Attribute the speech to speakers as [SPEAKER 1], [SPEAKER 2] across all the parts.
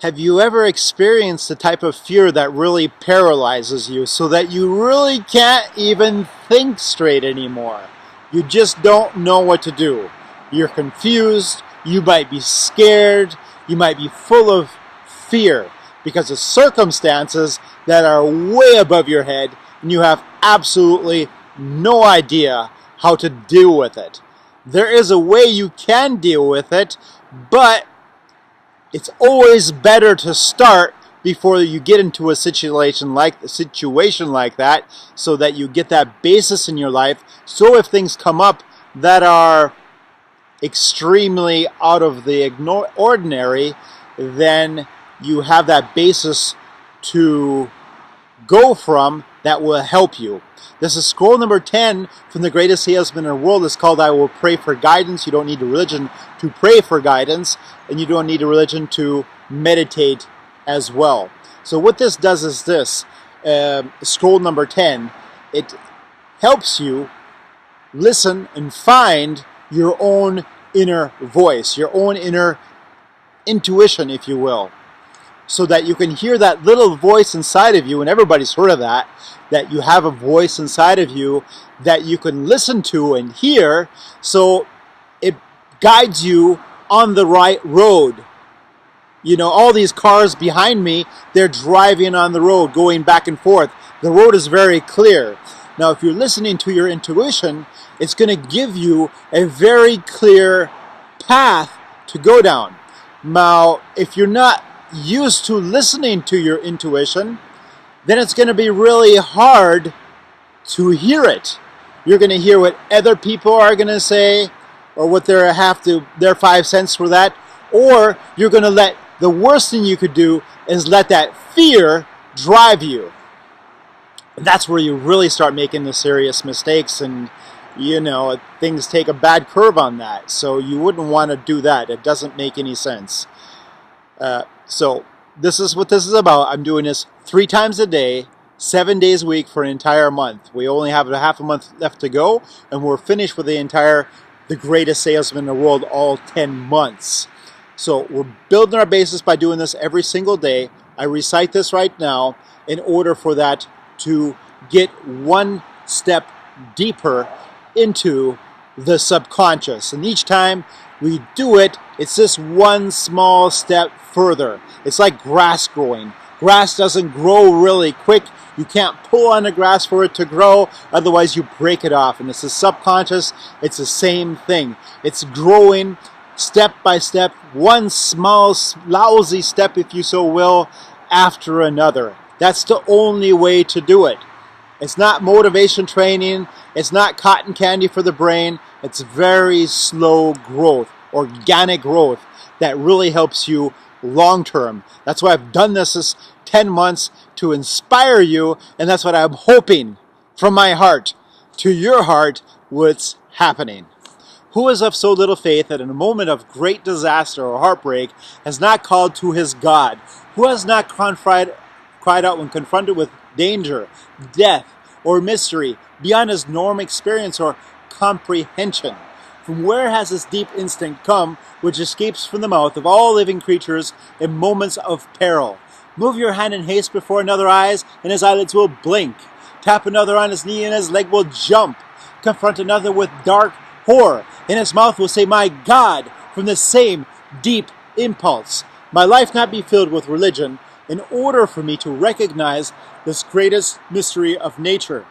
[SPEAKER 1] Have you ever experienced the type of fear that really paralyzes you so that you really can't even think straight anymore? You just don't know what to do. You're confused, you might be scared, you might be full of fear because of circumstances that are way above your head and you have absolutely no idea how to deal with it. There is a way you can deal with it, but it's always better to start before you get into a situation like that, so that you get that basis in your life. So if things come up that are extremely out of the ordinary, then you have that basis to go from that will help you. This is scroll number 10 from The Greatest Salesman in the World. It's called I Will Pray for Guidance. You don't need a religion to pray for guidance, and you don't need a religion to meditate as well. So what this does is this, scroll number 10, it helps you listen and find your own inner voice, your own inner intuition, if you will, so that you can hear that little voice inside of you, and everybody's heard of that you have a voice inside of you that you can listen to and hear, so it guides you on the right road. You know, all these cars behind me, they're driving on the road, going back and forth. The road is very clear. Now, if you're listening to your intuition, it's going to give you a very clear path to go down. Now, if you're not used to listening to your intuition, then it's going to be really hard to hear it. You're going to hear what other people are going to say, or what their 5 cents for that, or you're going to let the worst thing you could do is let that fear drive you. And that's where you really start making the serious mistakes, and things take a bad curve on that. So you wouldn't want to do that. It doesn't make any sense. So this is what this is about. I'm doing this 3 times a day, 7 days a week for an entire month. We only have a half a month left to go, and we're finished with The Greatest Salesman in the World, all 10 months. So we're building our basis by doing this every single day. I recite this right now in order for that to get one step deeper into the subconscious. And each time we do it, it's just one small step further. It's like grass growing. Grass doesn't grow really quick. You can't pull on the grass for it to grow, otherwise you break it off. And it's the subconscious, it's the same thing. It's growing step by step, one small, lousy step, if you so will, after another. That's the only way to do it. It's not motivation training. It's not cotton candy for the brain. It's very slow growth, organic growth that really helps you long term. That's why I've done this 10 months to inspire you, and that's what I'm hoping from my heart to your heart what's happening. Who is of so little faith that in a moment of great disaster or heartbreak has not called to his God? Who has not cried out when confronted with danger, death, or mystery beyond his norm experience or comprehension? From where has this deep instinct come which escapes from the mouth of all living creatures in moments of peril? Move your hand in haste before another eyes, and his eyelids will blink. Tap another on his knee, and his leg will jump. Confront another with dark horror, and his mouth will say, "My God," from the same deep impulse. My life not be filled with religion in order for me to recognize this greatest mystery of nature.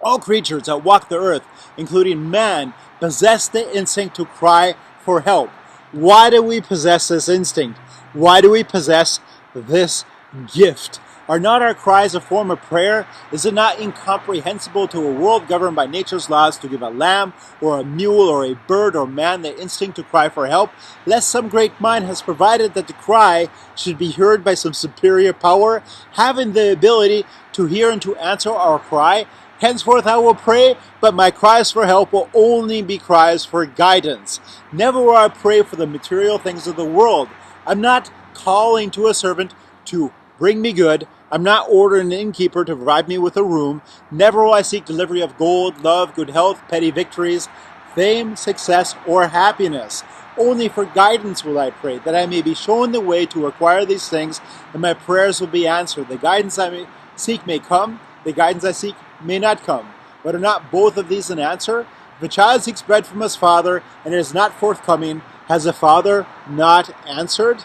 [SPEAKER 1] All creatures that walk the earth, including man, possess the instinct to cry for help. Why do we possess this instinct? Why do we possess this gift? Are not our cries a form of prayer? Is it not incomprehensible to a world governed by nature's laws to give a lamb or a mule or a bird or man the instinct to cry for help, lest some great mind has provided that the cry should be heard by some superior power, having the ability to hear and to answer our cry? Henceforth I will pray, but my cries for help will only be cries for guidance. Never will I pray for the material things of the world. I'm not calling to a servant to bring me good. I'm not ordering an innkeeper to provide me with a room. Never will I seek delivery of gold, love, good health, petty victories, fame, success, or happiness. Only for guidance will I pray, that I may be shown the way to acquire these things, and my prayers will be answered. The guidance I may seek may come, the guidance I seek may not come. But are not both of these an answer? If a child seeks bread from his father, and it is not forthcoming, has the father not answered?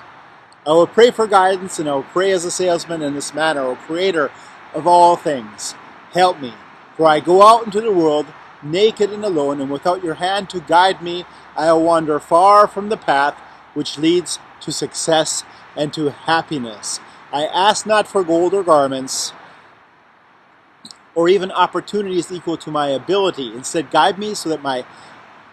[SPEAKER 1] I will pray for guidance, and I will pray as a salesman in this manner. O Creator of all things, help me, for I go out into the world naked and alone, and without your hand to guide me, I will wander far from the path which leads to success and to happiness. I ask not for gold or garments, or even opportunities equal to my ability. Instead, guide me so that I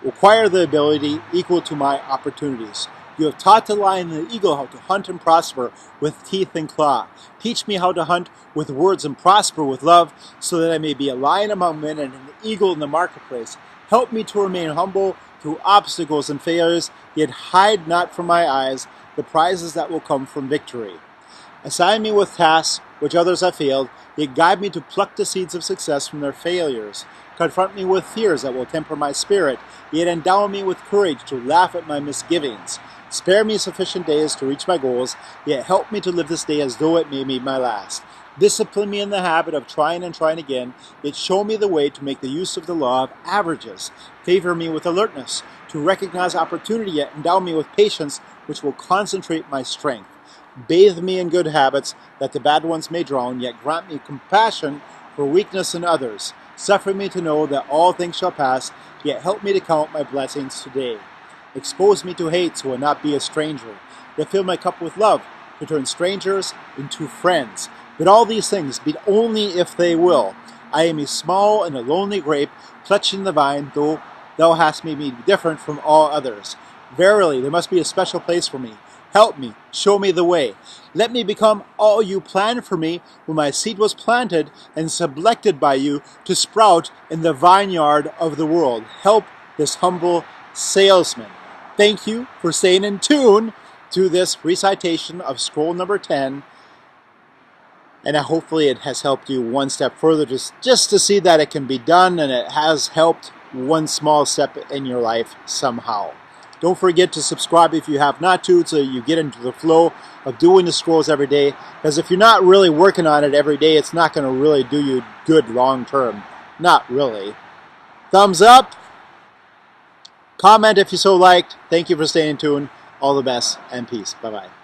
[SPEAKER 1] acquire the ability equal to my opportunities. You have taught the lion and the eagle how to hunt and prosper with teeth and claw. Teach me how to hunt with words and prosper with love, so that I may be a lion among men and an eagle in the marketplace. Help me to remain humble through obstacles and failures, yet hide not from my eyes the prizes that will come from victory. Assign me with tasks which others have failed, yet guide me to pluck the seeds of success from their failures. Confront me with fears that will temper my spirit, yet endow me with courage to laugh at my misgivings. Spare me sufficient days to reach my goals, yet help me to live this day as though it may be my last. Discipline me in the habit of trying and trying again, yet show me the way to make the use of the law of averages. Favor me with alertness, to recognize opportunity, yet endow me with patience, which will concentrate my strength. Bathe me in good habits, that the bad ones may drown, yet grant me compassion for weakness in others. Suffer me to know that all things shall pass, yet help me to count my blessings today. Expose me to hate, so I will not be a stranger. Yet fill my cup with love, to turn strangers into friends. But all these things be only if they will. I am a small and a lonely grape, clutching the vine, though thou hast made me different from all others. Verily, there must be a special place for me. Help me, show me the way. Let me become all you planned for me when my seed was planted and selected by you to sprout in the vineyard of the world. Help this humble salesman. Thank you for staying in tune to this recitation of scroll number 10. And hopefully it has helped you one step further just to see that it can be done, and it has helped one small step in your life somehow. Don't forget to subscribe if you have not to, so you get into the flow of doing the scrolls every day. Because if you're not really working on it every day, it's not going to really do you good long term. Not really. Thumbs up. Comment if you so liked. Thank you for staying tuned. All the best and peace. Bye-bye.